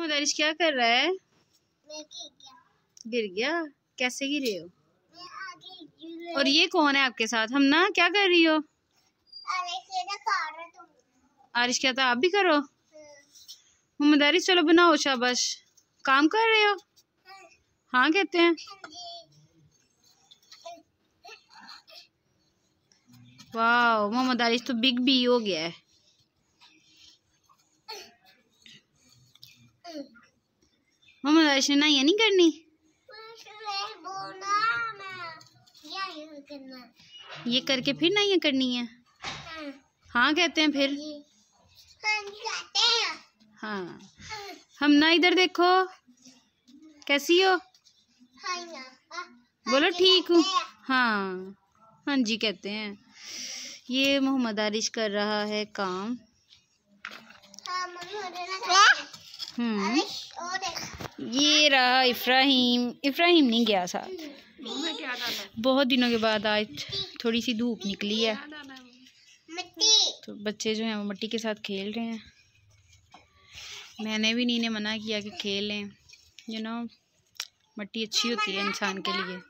मोहम्मद आरिश क्या कर रहा है? गिर गया? कैसे गिरे हो? और ये कौन है आपके साथ? हम ना क्या कर रही हो? आरिश क्या था आप भी करो? मोहम्मद आरिश चलो बनाओ शाबाश। काम कर रहे हो? हाँ कहते हैं। वाह मोहम्मद आरिश तो बिग बी हो गया है। मोहम्मद आरिश ने नाइया नहीं करनी? ये करके फिर नाइया करनी है? हाँ कहते हैं फिर। हाँ हम ना इधर देखो कैसी हो? बोलो ठीक हूँ। हाँ हाँ जी कहते हैं। ये मोहम्मद आरिश कर रहा है काम। ये रहा इफ्राहिम। इफ्राहिम नहीं गया साथ। बहुत दिनों के बाद आज थोड़ी सी धूप निकली है तो बच्चे जो हैं वो मिट्टी के साथ खेल रहे हैं। मैंने भी नी ने मना किया कि खेल लें, यू नो मिट्टी अच्छी होती है इंसान के लिए।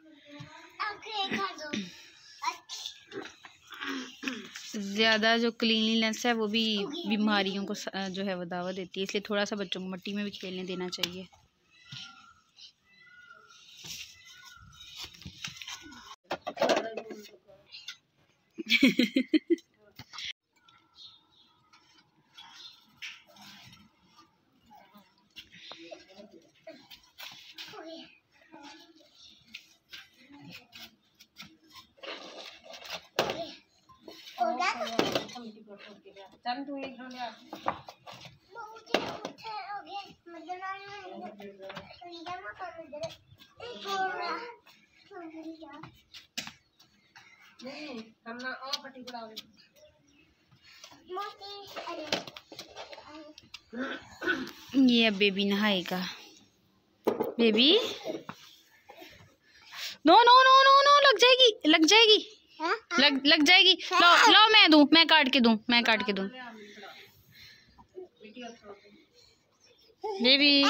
ज़्यादा जो क्लीनलीनेस है वो भी बीमारियों को जो है वो दावा देती है, इसलिए थोड़ा सा बच्चों को मिट्टी में भी खेलने देना चाहिए। ये अब बेबी नहाएगा। Baby no no no no no लग जाएगी लग जाएगी लग जाएगी। लो लो मैं दूं, मैं काट के दूं, मैं काट के दूं। बेबी